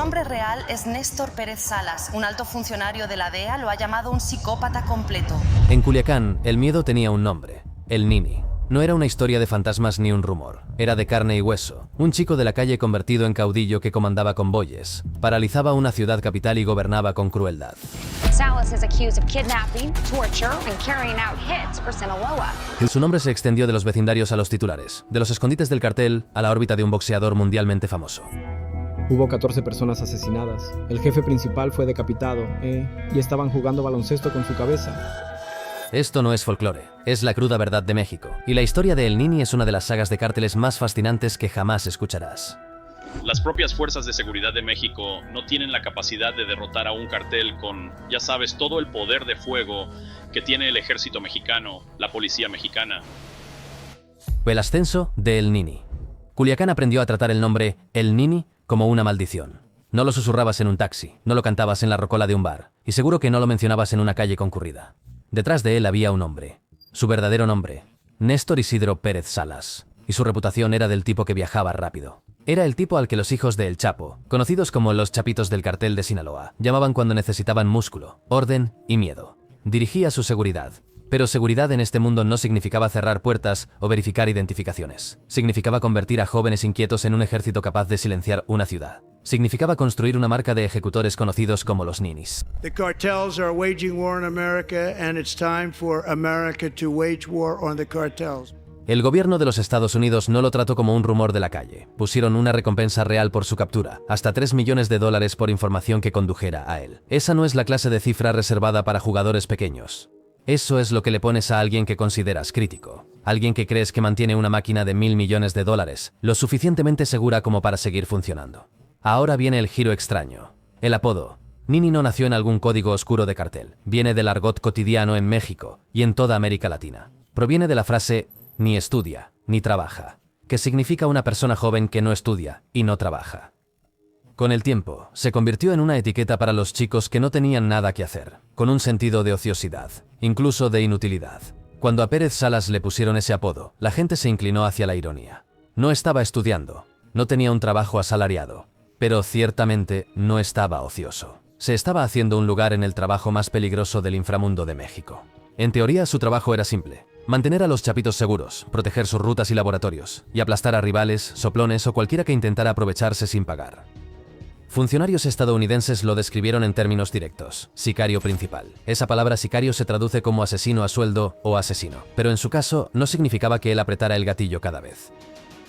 nombre real es Néstor Pérez Salas. Un alto funcionario de la DEA lo ha llamado un psicópata completo. En Culiacán, el miedo tenía un nombre: el Nini. No era una historia de fantasmas ni un rumor. Era de carne y hueso. Un chico de la calle convertido en caudillo que comandaba convoyes, paralizaba una ciudad capital y gobernaba con crueldad. Salas is accused of kidnapping, torture, and carrying out hits for Sinaloa. Su nombre se extendió de los vecindarios a los titulares, de los escondites del cartel a la órbita de un boxeador mundialmente famoso. Hubo 14 personas asesinadas. El jefe principal fue decapitado, y estaban jugando baloncesto con su cabeza. Esto no es folclore, es la cruda verdad de México. Y la historia de El Nini es una de las sagas de cárteles más fascinantes que jamás escucharás. Las propias fuerzas de seguridad de México no tienen la capacidad de derrotar a un cartel con, ya sabes, todo el poder de fuego que tiene el ejército mexicano, la policía mexicana. El ascenso de El Nini. Culiacán aprendió a tratar el nombre El Nini como una maldición. No lo susurrabas en un taxi, no lo cantabas en la rocola de un bar, y seguro que no lo mencionabas en una calle concurrida. Detrás de él había un hombre. Su verdadero nombre: Néstor Isidro Pérez Salas. Y su reputación era del tipo que viajaba rápido. Era el tipo al que los hijos de El Chapo, conocidos como los chapitos del cartel de Sinaloa, llamaban cuando necesitaban músculo, orden y miedo. Dirigía su seguridad. Pero seguridad en este mundo no significaba cerrar puertas o verificar identificaciones. Significaba convertir a jóvenes inquietos en un ejército capaz de silenciar una ciudad. Significaba construir una marca de ejecutores conocidos como los Ninis. The cartels are waging war in America, and it's time for America to wage war on the cartels. El gobierno de los Estados Unidos no lo trató como un rumor de la calle. Pusieron una recompensa real por su captura, hasta $3 millones por información que condujera a él. Esa no es la clase de cifra reservada para jugadores pequeños. Eso es lo que le pones a alguien que consideras crítico. Alguien que crees que mantiene una máquina de $1.000 millones, lo suficientemente segura como para seguir funcionando. Ahora viene el giro extraño. El apodo. Nini no nació en algún código oscuro de cartel. Viene del argot cotidiano en México y en toda América Latina. Proviene de la frase ni estudia, ni trabaja, que significa una persona joven que no estudia y no trabaja. Con el tiempo, se convirtió en una etiqueta para los chicos que no tenían nada que hacer, con un sentido de ociosidad, incluso de inutilidad. Cuando a Pérez Salas le pusieron ese apodo, la gente se inclinó hacia la ironía. No estaba estudiando, no tenía un trabajo asalariado, pero ciertamente no estaba ocioso. Se estaba haciendo un lugar en el trabajo más peligroso del inframundo de México. En teoría, su trabajo era simple: mantener a los chapitos seguros, proteger sus rutas y laboratorios, y aplastar a rivales, soplones o cualquiera que intentara aprovecharse sin pagar. Funcionarios estadounidenses lo describieron en términos directos: sicario principal. Esa palabra sicario se traduce como asesino a sueldo o asesino, pero en su caso no significaba que él apretara el gatillo cada vez.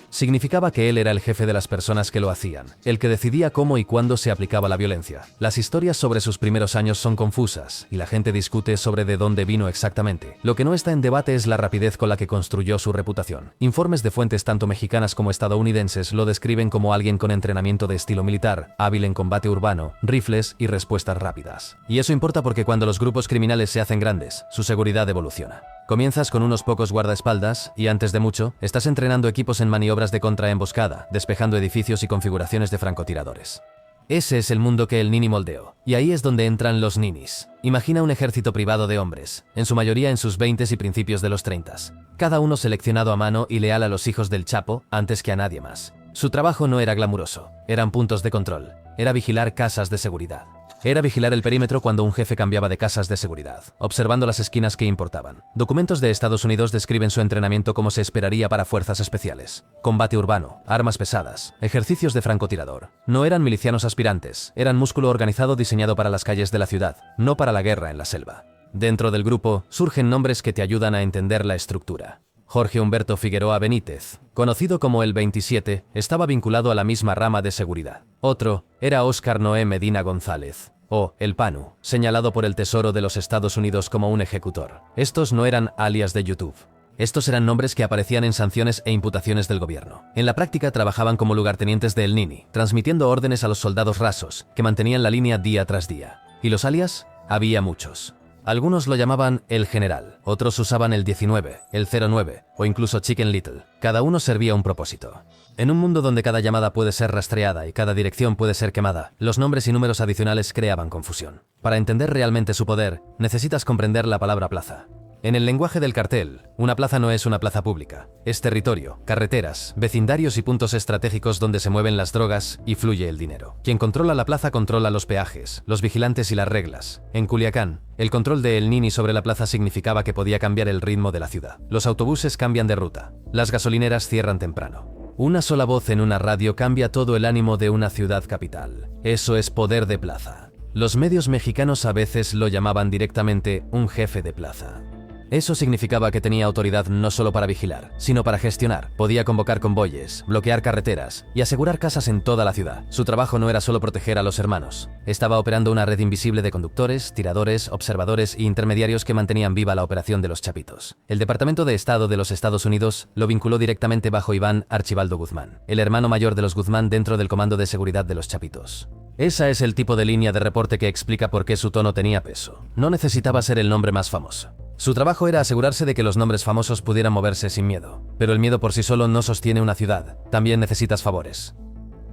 Significaba que él era el jefe de las personas que lo hacían, el que decidía cómo y cuándo se aplicaba la violencia. Las historias sobre sus primeros años son confusas, y la gente discute sobre de dónde vino exactamente. Lo que no está en debate es la rapidez con la que construyó su reputación. Informes de fuentes tanto mexicanas como estadounidenses lo describen como alguien con entrenamiento de estilo militar, hábil en combate urbano, rifles y respuestas rápidas. Y eso importa porque cuando los grupos criminales se hacen grandes, su seguridad evoluciona. Comienzas con unos pocos guardaespaldas y antes de mucho, estás entrenando equipos en maniobras de contraemboscada, despejando edificios y configuraciones de francotiradores. Ese es el mundo que el Nini moldeó, y ahí es donde entran los Ninis. Imagina un ejército privado de hombres, en su mayoría en sus 20s y principios de los 30s. Cada uno seleccionado a mano y leal a los hijos del Chapo antes que a nadie más. Su trabajo no era glamuroso, eran puntos de control, era vigilar casas de seguridad. Era vigilar el perímetro cuando un jefe cambiaba de casas de seguridad, observando las esquinas que importaban. Documentos de Estados Unidos describen su entrenamiento como se esperaría para fuerzas especiales. Combate urbano, armas pesadas, ejercicios de francotirador. No eran milicianos aspirantes, eran músculo organizado diseñado para las calles de la ciudad, no para la guerra en la selva. Dentro del grupo, surgen nombres que te ayudan a entender la estructura. Jorge Humberto Figueroa Benítez, conocido como el 27, estaba vinculado a la misma rama de seguridad. Otro era Óscar Noé Medina González, o el Panu, señalado por el Tesoro de los Estados Unidos como un ejecutor. Estos no eran alias de YouTube. Estos eran nombres que aparecían en sanciones e imputaciones del gobierno. En la práctica trabajaban como lugartenientes de El Nini, transmitiendo órdenes a los soldados rasos, que mantenían la línea día tras día. ¿Y los alias? Había muchos. Algunos lo llamaban el general, otros usaban el 19, el 09 o incluso Chicken Little. Cada uno servía un propósito. En un mundo donde cada llamada puede ser rastreada y cada dirección puede ser quemada, los nombres y números adicionales creaban confusión. Para entender realmente su poder, necesitas comprender la palabra plaza. En el lenguaje del cartel, una plaza no es una plaza pública. Es territorio, carreteras, vecindarios y puntos estratégicos donde se mueven las drogas y fluye el dinero. Quien controla la plaza controla los peajes, los vigilantes y las reglas. En Culiacán, el control de El Nini sobre la plaza significaba que podía cambiar el ritmo de la ciudad. Los autobuses cambian de ruta. Las gasolineras cierran temprano. Una sola voz en una radio cambia todo el ánimo de una ciudad capital. Eso es poder de plaza. Los medios mexicanos a veces lo llamaban directamente un jefe de plaza. Eso significaba que tenía autoridad no solo para vigilar, sino para gestionar. Podía convocar convoyes, bloquear carreteras y asegurar casas en toda la ciudad. Su trabajo no era solo proteger a los hermanos. Estaba operando una red invisible de conductores, tiradores, observadores e intermediarios que mantenían viva la operación de los Chapitos. El Departamento de Estado de los Estados Unidos lo vinculó directamente bajo Iván Archibaldo Guzmán, el hermano mayor de los Guzmán dentro del Comando de Seguridad de los Chapitos. Esa es el tipo de línea de reporte que explica por qué su tono tenía peso. No necesitaba ser el nombre más famoso. Su trabajo era asegurarse de que los nombres famosos pudieran moverse sin miedo. Pero el miedo por sí solo no sostiene una ciudad. También necesitas favores.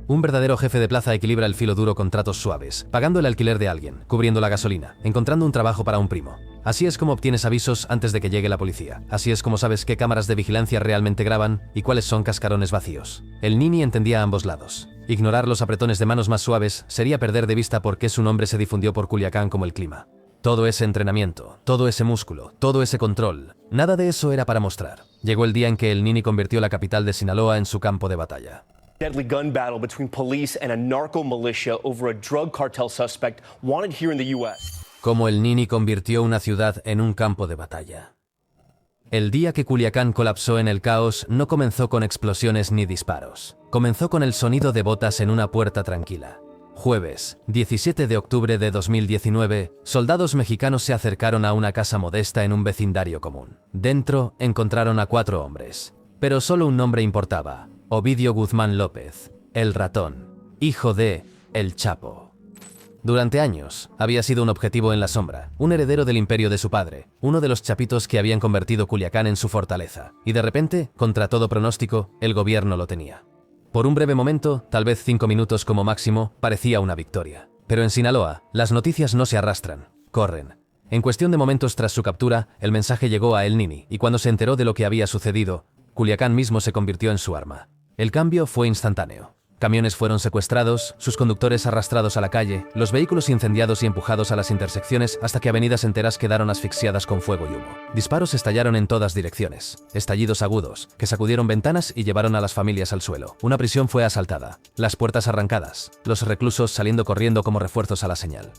Un verdadero jefe de plaza equilibra el filo duro con tratos suaves, pagando el alquiler de alguien, cubriendo la gasolina, encontrando un trabajo para un primo. Así es como obtienes avisos antes de que llegue la policía. Así es como sabes qué cámaras de vigilancia realmente graban y cuáles son cascarones vacíos. El Nini entendía a ambos lados. Ignorar los apretones de manos más suaves sería perder de vista por qué su nombre se difundió por Culiacán como el clima. Todo ese entrenamiento, todo ese músculo, todo ese control, nada de eso era para mostrar. Llegó el día en que el Nini convirtió la capital de Sinaloa en su campo de batalla. Deadly gun battle between police and a narco militia over a drug cartel suspect wanted here in the US. Como el Nini convirtió una ciudad en un campo de batalla. El día que Culiacán colapsó en el caos no comenzó con explosiones ni disparos. Comenzó con el sonido de botas en una puerta tranquila. Jueves, 17 de octubre de 2019, soldados mexicanos se acercaron a una casa modesta en un vecindario común. Dentro encontraron a 4 hombres, pero solo un nombre importaba: Ovidio Guzmán López, el ratón, hijo de El Chapo. Durante años, había sido un objetivo en la sombra, un heredero del imperio de su padre, uno de los chapitos que habían convertido Culiacán en su fortaleza. Y de repente, contra todo pronóstico, el gobierno lo tenía. Por un breve momento, tal vez 5 minutos como máximo, parecía una victoria. Pero en Sinaloa, las noticias no se arrastran, corren. En cuestión de momentos tras su captura, el mensaje llegó a El Nini, y cuando se enteró de lo que había sucedido, Culiacán mismo se convirtió en su arma. El cambio fue instantáneo. Camiones fueron secuestrados, sus conductores arrastrados a la calle, los vehículos incendiados y empujados a las intersecciones hasta que avenidas enteras quedaron asfixiadas con fuego y humo. Disparos estallaron en todas direcciones, estallidos agudos, que sacudieron ventanas y llevaron a las familias al suelo. Una prisión fue asaltada, las puertas arrancadas, los reclusos saliendo corriendo como refuerzos a la señal.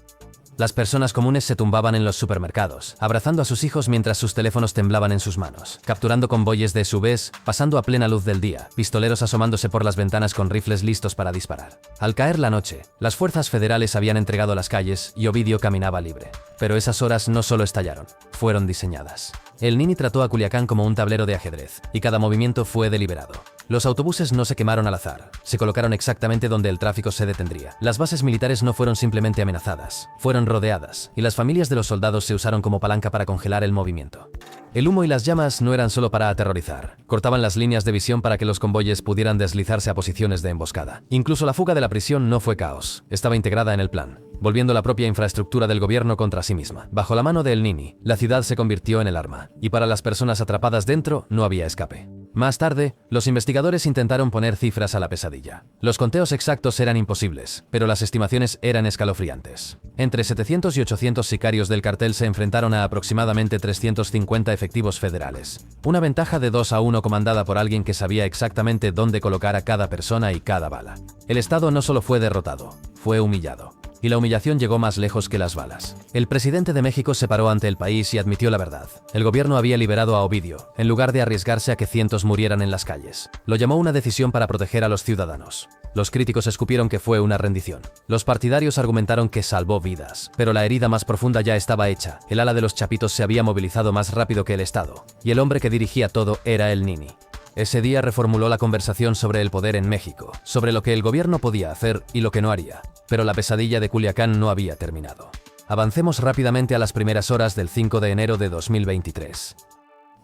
Las personas comunes se tumbaban en los supermercados, abrazando a sus hijos mientras sus teléfonos temblaban en sus manos, capturando convoyes de SUVs, pasando a plena luz del día, pistoleros asomándose por las ventanas con rifles listos para disparar. Al caer la noche, las fuerzas federales habían entregado las calles y Ovidio caminaba libre. Pero esas horas no solo estallaron, fueron diseñadas. El Nini trató a Culiacán como un tablero de ajedrez, y cada movimiento fue deliberado. Los autobuses no se quemaron al azar, se colocaron exactamente donde el tráfico se detendría. Las bases militares no fueron simplemente amenazadas, fueron rodeadas, y las familias de los soldados se usaron como palanca para congelar el movimiento. El humo y las llamas no eran solo para aterrorizar, cortaban las líneas de visión para que los convoyes pudieran deslizarse a posiciones de emboscada. Incluso la fuga de la prisión no fue caos, estaba integrada en el plan, volviendo la propia infraestructura del gobierno contra sí misma. Bajo la mano de El Nini, la ciudad se convirtió en el arma, y para las personas atrapadas dentro no había escape. Más tarde, los investigadores intentaron poner cifras a la pesadilla. Los conteos exactos eran imposibles, pero las estimaciones eran escalofriantes. Entre 700 y 800 sicarios del cartel se enfrentaron a aproximadamente 350 efectivos federales. Una ventaja de 2-1 comandada por alguien que sabía exactamente dónde colocar a cada persona y cada bala. El Estado no solo fue derrotado, fue humillado. Y la humillación llegó más lejos que las balas. El presidente de México se paró ante el país y admitió la verdad. El gobierno había liberado a Ovidio, en lugar de arriesgarse a que cientos murieran en las calles. Lo llamó una decisión para proteger a los ciudadanos. Los críticos escupieron que fue una rendición. Los partidarios argumentaron que salvó vidas. Pero la herida más profunda ya estaba hecha. El ala de los chapitos se había movilizado más rápido que el Estado. Y el hombre que dirigía todo era El Nini. Ese día reformuló la conversación sobre el poder en México, sobre lo que el gobierno podía hacer y lo que no haría. Pero la pesadilla de Culiacán no había terminado. Avancemos rápidamente a las primeras horas del 5 de enero de 2023.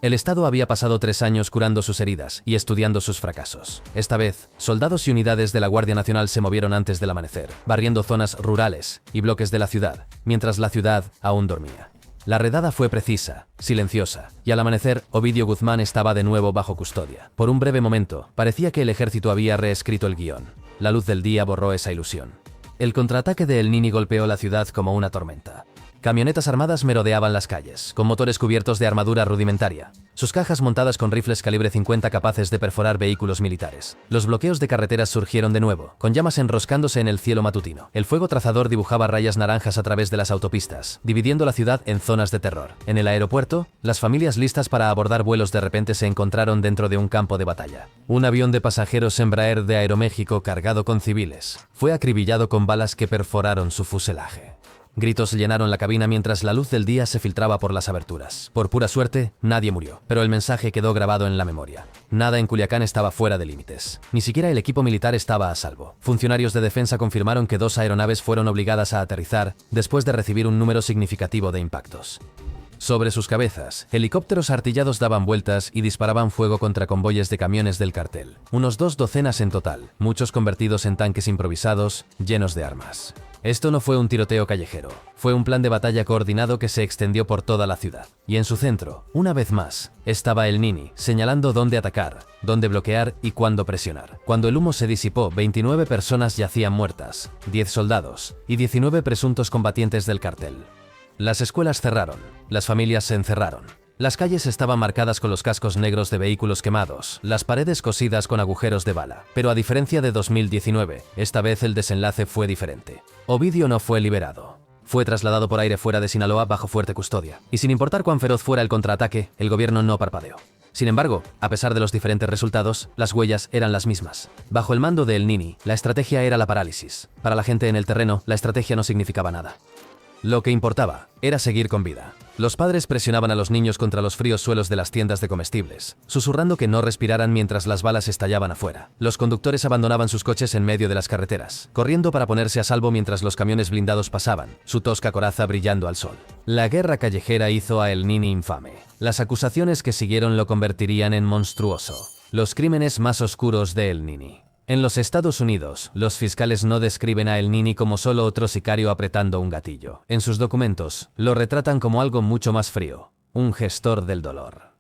El Estado había pasado 3 años curando sus heridas y estudiando sus fracasos. Esta vez, soldados y unidades de la Guardia Nacional se movieron antes del amanecer, barriendo zonas rurales y bloques de la ciudad, mientras la ciudad aún dormía. La redada fue precisa, silenciosa, y al amanecer, Ovidio Guzmán estaba de nuevo bajo custodia. Por un breve momento, parecía que el ejército había reescrito el guión. La luz del día borró esa ilusión. El contraataque de El Nini golpeó la ciudad como una tormenta. Camionetas armadas merodeaban las calles, con motores cubiertos de armadura rudimentaria, sus cajas montadas con rifles calibre 50 capaces de perforar vehículos militares. Los bloqueos de carreteras surgieron de nuevo, con llamas enroscándose en el cielo matutino. El fuego trazador dibujaba rayas naranjas a través de las autopistas, dividiendo la ciudad en zonas de terror. En el aeropuerto, las familias listas para abordar vuelos de repente se encontraron dentro de un campo de batalla. Un avión de pasajeros Embraer de Aeroméxico cargado con civiles fue acribillado con balas que perforaron su fuselaje. Gritos llenaron la cabina mientras la luz del día se filtraba por las aberturas. Por pura suerte, nadie murió, pero el mensaje quedó grabado en la memoria. Nada en Culiacán estaba fuera de límites. Ni siquiera el equipo militar estaba a salvo. Funcionarios de defensa confirmaron que 2 aeronaves fueron obligadas a aterrizar después de recibir un número significativo de impactos. Sobre sus cabezas, helicópteros artillados daban vueltas y disparaban fuego contra convoyes de camiones del cartel. Unos 2 docenas en total, muchos convertidos en tanques improvisados, llenos de armas. Esto no fue un tiroteo callejero, fue un plan de batalla coordinado que se extendió por toda la ciudad. Y en su centro, una vez más, estaba El Nini, señalando dónde atacar, dónde bloquear y cuándo presionar. Cuando el humo se disipó, 29 personas yacían muertas, 10 soldados y 19 presuntos combatientes del cartel. Las escuelas cerraron, las familias se encerraron. Las calles estaban marcadas con los cascos negros de vehículos quemados, las paredes cosidas con agujeros de bala. Pero a diferencia de 2019, esta vez el desenlace fue diferente. Ovidio no fue liberado. Fue trasladado por aire fuera de Sinaloa bajo fuerte custodia. Y sin importar cuán feroz fuera el contraataque, el gobierno no parpadeó. Sin embargo, a pesar de los diferentes resultados, las huellas eran las mismas. Bajo el mando de El Nini, la estrategia era la parálisis. Para la gente en el terreno, la estrategia no significaba nada. Lo que importaba era seguir con vida. Los padres presionaban a los niños contra los fríos suelos de las tiendas de comestibles, susurrando que no respiraran mientras las balas estallaban afuera. Los conductores abandonaban sus coches en medio de las carreteras, corriendo para ponerse a salvo mientras los camiones blindados pasaban, su tosca coraza brillando al sol. La guerra callejera hizo a El Nini infame. Las acusaciones que siguieron lo convertirían en monstruoso. Los crímenes más oscuros de El Nini. En los Estados Unidos, los fiscales no describen a El Nini como solo otro sicario apretando un gatillo. En sus documentos, lo retratan como algo mucho más frío, un gestor del dolor.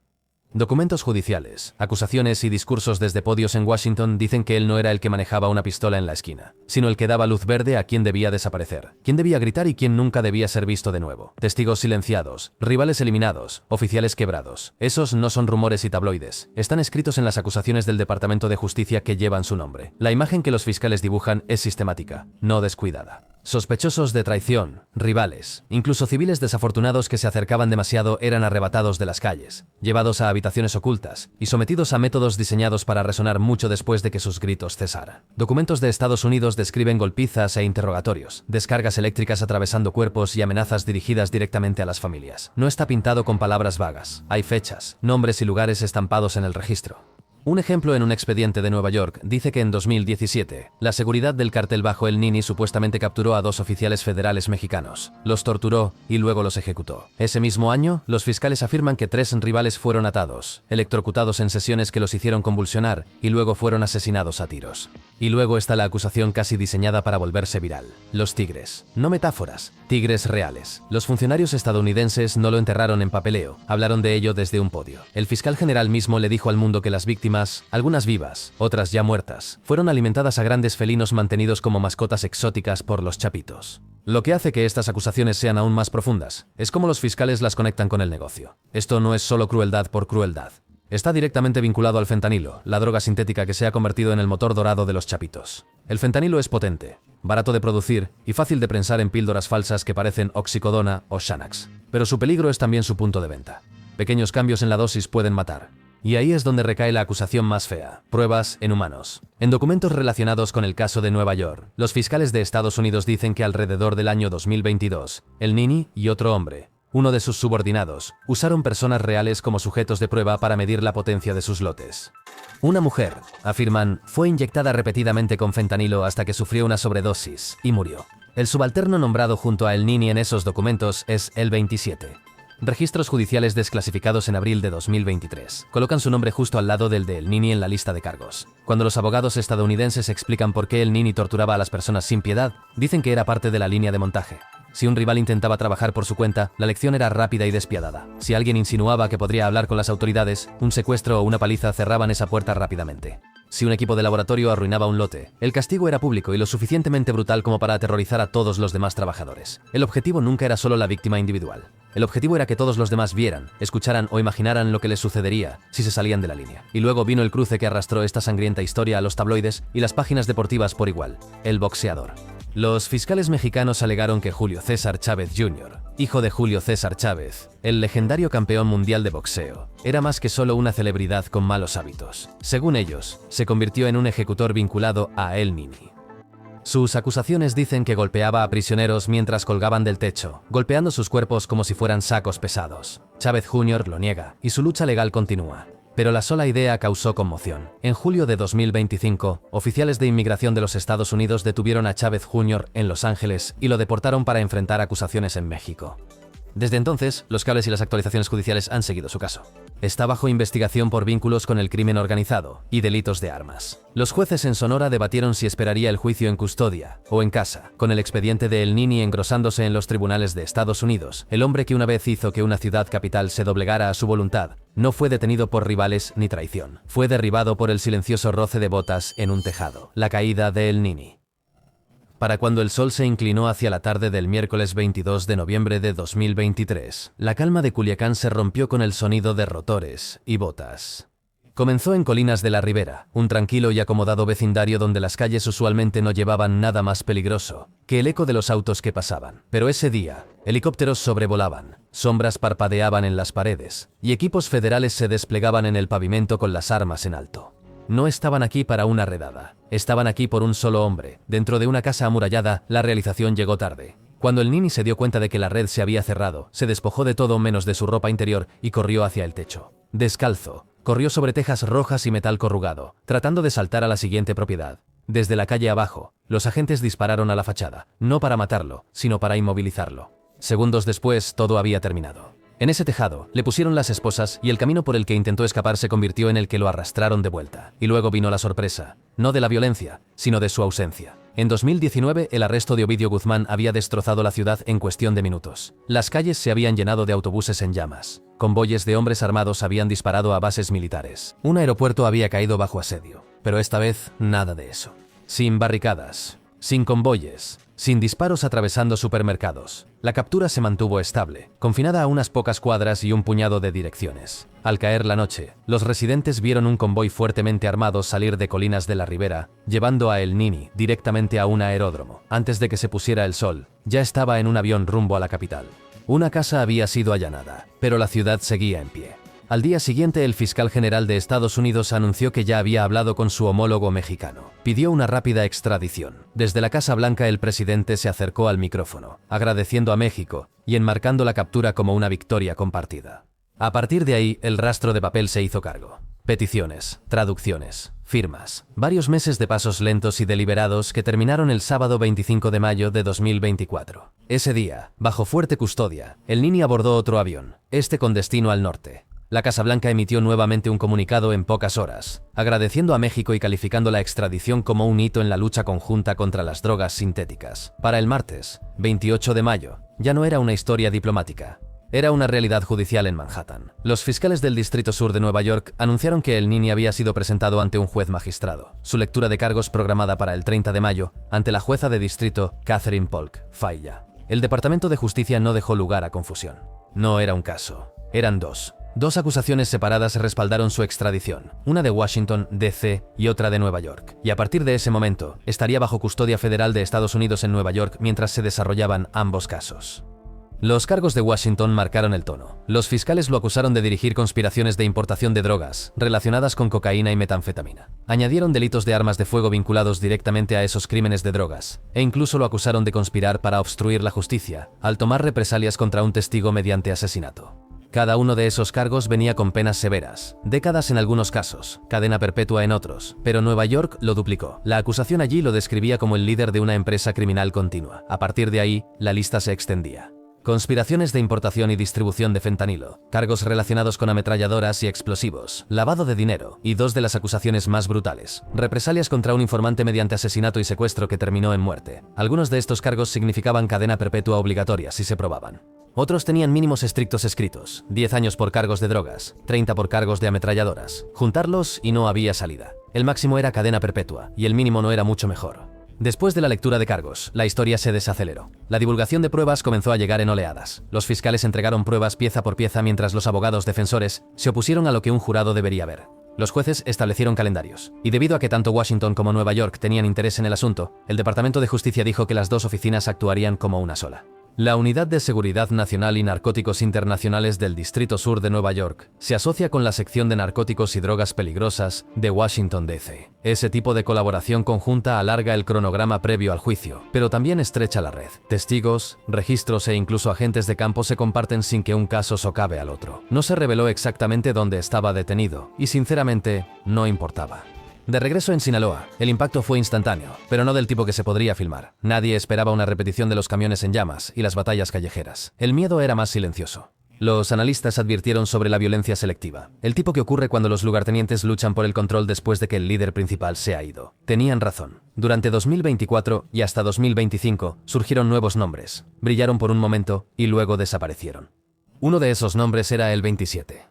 Documentos judiciales, acusaciones y discursos desde podios en Washington dicen que él no era el que manejaba una pistola en la esquina, sino el que daba luz verde a quien debía desaparecer, quien debía gritar y quien nunca debía ser visto de nuevo. Testigos silenciados, rivales eliminados, oficiales quebrados. Esos no son rumores y tabloides, están escritos en las acusaciones del Departamento de Justicia que llevan su nombre. La imagen que los fiscales dibujan es sistemática, no descuidada. Sospechosos de traición, rivales, incluso civiles desafortunados que se acercaban demasiado eran arrebatados de las calles, llevados a habitaciones ocultas y sometidos a métodos diseñados para resonar mucho después de que sus gritos cesaran. Documentos de Estados Unidos describen golpizas e interrogatorios, descargas eléctricas atravesando cuerpos y amenazas dirigidas directamente a las familias. No está pintado con palabras vagas, hay fechas, nombres y lugares estampados en el registro. Un ejemplo en un expediente de Nueva York dice que en 2017, la seguridad del cartel bajo El Nini supuestamente capturó a 2 oficiales federales mexicanos, los torturó y luego los ejecutó. Ese mismo año, los fiscales afirman que 3 rivales fueron atados, electrocutados en sesiones que los hicieron convulsionar y luego fueron asesinados a tiros. Y luego está la acusación casi diseñada para volverse viral. Los tigres. No metáforas, tigres reales. Los funcionarios estadounidenses no lo enterraron en papeleo, hablaron de ello desde un podio. El fiscal general mismo le dijo al mundo que las víctimas, algunas vivas, otras ya muertas, fueron alimentadas a grandes felinos mantenidos como mascotas exóticas por los chapitos. Lo que hace que estas acusaciones sean aún más profundas es cómo los fiscales las conectan con el negocio. Esto no es solo crueldad por crueldad. Está directamente vinculado al fentanilo, la droga sintética que se ha convertido en el motor dorado de los chapitos. El fentanilo es potente, barato de producir y fácil de prensar en píldoras falsas que parecen oxicodona o Xanax. Pero su peligro es también su punto de venta. Pequeños cambios en la dosis pueden matar. Y ahí es donde recae la acusación más fea, pruebas en humanos. En documentos relacionados con el caso de Nueva York, los fiscales de Estados Unidos dicen que alrededor del año 2022, El Nini y otro hombre, uno de sus subordinados, usaron personas reales como sujetos de prueba para medir la potencia de sus lotes. Una mujer, afirman, fue inyectada repetidamente con fentanilo hasta que sufrió una sobredosis y murió. El subalterno nombrado junto a El Nini en esos documentos es el 27. Registros judiciales desclasificados en abril de 2023 colocan su nombre justo al lado del de El Nini en la lista de cargos. Cuando los abogados estadounidenses explican por qué El Nini torturaba a las personas sin piedad, dicen que era parte de la línea de montaje. Si un rival intentaba trabajar por su cuenta, la lección era rápida y despiadada. Si alguien insinuaba que podría hablar con las autoridades, un secuestro o una paliza cerraban esa puerta rápidamente. Si un equipo de laboratorio arruinaba un lote, el castigo era público y lo suficientemente brutal como para aterrorizar a todos los demás trabajadores. El objetivo nunca era solo la víctima individual. El objetivo era que todos los demás vieran, escucharan o imaginaran lo que les sucedería si se salían de la línea. Y luego vino el cruce que arrastró esta sangrienta historia a los tabloides y las páginas deportivas por igual: el boxeador. Los fiscales mexicanos alegaron que Julio César Chávez Jr., hijo de Julio César Chávez, el legendario campeón mundial de boxeo, era más que solo una celebridad con malos hábitos. Según ellos, se convirtió en un ejecutor vinculado a El Nini. Sus acusaciones dicen que golpeaba a prisioneros mientras colgaban del techo, golpeando sus cuerpos como si fueran sacos pesados. Chávez Jr. lo niega, y su lucha legal continúa. Pero la sola idea causó conmoción. En julio de 2025, oficiales de inmigración de los Estados Unidos detuvieron a Chávez Jr. en Los Ángeles y lo deportaron para enfrentar acusaciones en México. Desde entonces, los cables y las actualizaciones judiciales han seguido su caso. Está bajo investigación por vínculos con el crimen organizado y delitos de armas. Los jueces en Sonora debatieron si esperaría el juicio en custodia o en casa. Con el expediente de El Nini engrosándose en los tribunales de Estados Unidos, el hombre que una vez hizo que una ciudad capital se doblegara a su voluntad no fue detenido por rivales ni traición. Fue derribado por el silencioso roce de botas en un tejado. La caída de El Nini. Para cuando el sol se inclinó hacia la tarde del miércoles 22 de noviembre de 2023, la calma de Culiacán se rompió con el sonido de rotores y botas. Comenzó en Colinas de la Ribera, un tranquilo y acomodado vecindario donde las calles usualmente no llevaban nada más peligroso que el eco de los autos que pasaban. Pero ese día, helicópteros sobrevolaban, sombras parpadeaban en las paredes, y equipos federales se desplegaban en el pavimento con las armas en alto. No estaban aquí para una redada. Estaban aquí por un solo hombre. Dentro de una casa amurallada, la realización llegó tarde. Cuando el Nini se dio cuenta de que la red se había cerrado, se despojó de todo menos de su ropa interior y corrió hacia el techo. Descalzo, corrió sobre tejas rojas y metal corrugado, tratando de saltar a la siguiente propiedad. Desde la calle abajo, los agentes dispararon a la fachada, no para matarlo, sino para inmovilizarlo. Segundos después, todo había terminado. En ese tejado, le pusieron las esposas y el camino por el que intentó escapar se convirtió en el que lo arrastraron de vuelta. Y luego vino la sorpresa, no de la violencia, sino de su ausencia. En 2019, el arresto de Ovidio Guzmán había destrozado la ciudad en cuestión de minutos. Las calles se habían llenado de autobuses en llamas. Convoyes de hombres armados habían disparado a bases militares. Un aeropuerto había caído bajo asedio. Pero esta vez, nada de eso. Sin barricadas, sin convoyes, sin disparos atravesando supermercados. La captura se mantuvo estable, confinada a unas pocas cuadras y un puñado de direcciones. Al caer la noche, los residentes vieron un convoy fuertemente armado salir de Colinas de la Ribera, llevando a El Nini directamente a un aeródromo. Antes de que se pusiera el sol, ya estaba en un avión rumbo a la capital. Una casa había sido allanada, pero la ciudad seguía en pie. Al día siguiente, el fiscal general de Estados Unidos anunció que ya había hablado con su homólogo mexicano. Pidió una rápida extradición. Desde la Casa Blanca, el presidente se acercó al micrófono, agradeciendo a México y enmarcando la captura como una victoria compartida. A partir de ahí, el rastro de papel se hizo cargo. Peticiones, traducciones, firmas. Varios meses de pasos lentos y deliberados que terminaron el sábado 25 de mayo de 2024. Ese día, bajo fuerte custodia, el Nini abordó otro avión, este con destino al norte. La Casa Blanca emitió nuevamente un comunicado en pocas horas, agradeciendo a México y calificando la extradición como un hito en la lucha conjunta contra las drogas sintéticas. Para el martes, 28 de mayo, ya no era una historia diplomática. Era una realidad judicial en Manhattan. Los fiscales del Distrito Sur de Nueva York anunciaron que el Nini había sido presentado ante un juez magistrado. Su lectura de cargos programada para el 30 de mayo, ante la jueza de distrito Catherine Polk Falla. El Departamento de Justicia no dejó lugar a confusión. No era un caso, eran dos. Dos acusaciones separadas respaldaron su extradición, una de Washington, D.C. y otra de Nueva York. Y a partir de ese momento, estaría bajo custodia federal de Estados Unidos en Nueva York mientras se desarrollaban ambos casos. Los cargos de Washington marcaron el tono. Los fiscales lo acusaron de dirigir conspiraciones de importación de drogas relacionadas con cocaína y metanfetamina. Añadieron delitos de armas de fuego vinculados directamente a esos crímenes de drogas, e incluso lo acusaron de conspirar para obstruir la justicia, al tomar represalias contra un testigo mediante asesinato. Cada uno de esos cargos venía con penas severas, décadas en algunos casos, cadena perpetua en otros, pero Nueva York lo duplicó. La acusación allí lo describía como el líder de una empresa criminal continua. A partir de ahí, la lista se extendía. conspiraciones de importación y distribución de fentanilo, cargos relacionados con ametralladoras y explosivos, lavado de dinero y dos de las acusaciones más brutales, represalias contra un informante mediante asesinato y secuestro que terminó en muerte. Algunos de estos cargos significaban cadena perpetua obligatoria si se probaban. Otros tenían mínimos estrictos escritos, 10 años por cargos de drogas, 30 por cargos de ametralladoras. Juntarlos y no había salida. El máximo era cadena perpetua y el mínimo no era mucho mejor. Después de la lectura de cargos, la historia se desaceleró. La divulgación de pruebas comenzó a llegar en oleadas. Los fiscales entregaron pruebas pieza por pieza mientras los abogados defensores se opusieron a lo que un jurado debería ver. Los jueces establecieron calendarios, y debido a que tanto Washington como Nueva York tenían interés en el asunto, el Departamento de Justicia dijo que las dos oficinas actuarían como una sola. La Unidad de Seguridad Nacional y Narcóticos Internacionales del Distrito Sur de Nueva York se asocia con la sección de narcóticos y drogas peligrosas de Washington, D.C. Ese tipo de colaboración conjunta alarga el cronograma previo al juicio, pero también estrecha la red. Testigos, registros e incluso agentes de campo se comparten sin que un caso socave al otro. No se reveló exactamente dónde estaba detenido, y sinceramente, no importaba. De regreso en Sinaloa, el impacto fue instantáneo, pero no del tipo que se podría filmar. Nadie esperaba una repetición de los camiones en llamas y las batallas callejeras. El miedo era más silencioso. Los analistas advirtieron sobre la violencia selectiva, el tipo que ocurre cuando los lugartenientes luchan por el control después de que el líder principal se ha ido. Tenían razón. Durante 2024 y hasta 2025 surgieron nuevos nombres, brillaron por un momento y luego desaparecieron. Uno de esos nombres era el 27.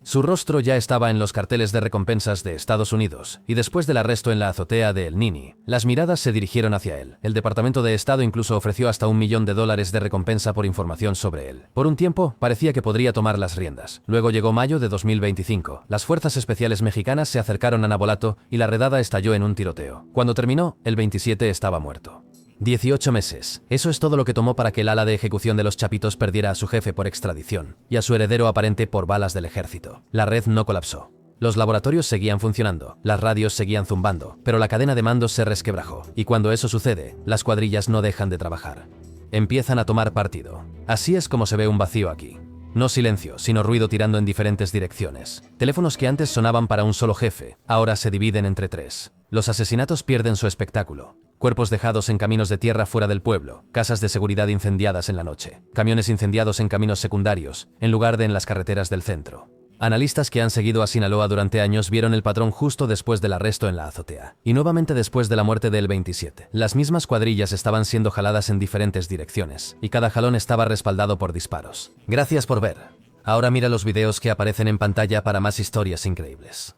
Su rostro ya estaba en los carteles de recompensas de Estados Unidos, y después del arresto en la azotea de El Nini, las miradas se dirigieron hacia él. El Departamento de Estado incluso ofreció hasta $1 millón de recompensa por información sobre él. Por un tiempo, parecía que podría tomar las riendas. Luego llegó mayo de 2025. Las fuerzas especiales mexicanas se acercaron a Navolato y la redada estalló en un tiroteo. Cuando terminó, el 27 estaba muerto. 18 meses. Eso es todo lo que tomó para que el ala de ejecución de los Chapitos perdiera a su jefe por extradición y a su heredero aparente por balas del ejército. La red no colapsó. Los laboratorios seguían funcionando, las radios seguían zumbando, pero la cadena de mandos se resquebrajó. Y cuando eso sucede, las cuadrillas no dejan de trabajar. Empiezan a tomar partido. Así es como se ve un vacío aquí. No silencio, sino ruido tirando en diferentes direcciones. Teléfonos que antes sonaban para un solo jefe, ahora se dividen entre 3. Los asesinatos pierden su espectáculo. Cuerpos dejados en caminos de tierra fuera del pueblo, casas de seguridad incendiadas en la noche, camiones incendiados en caminos secundarios, en lugar de en las carreteras del centro. Analistas que han seguido a Sinaloa durante años vieron el patrón justo después del arresto en la azotea, y nuevamente después de la muerte del 27. Las mismas cuadrillas estaban siendo jaladas en diferentes direcciones, y cada jalón estaba respaldado por disparos. Gracias por ver. Ahora mira los videos que aparecen en pantalla para más historias increíbles.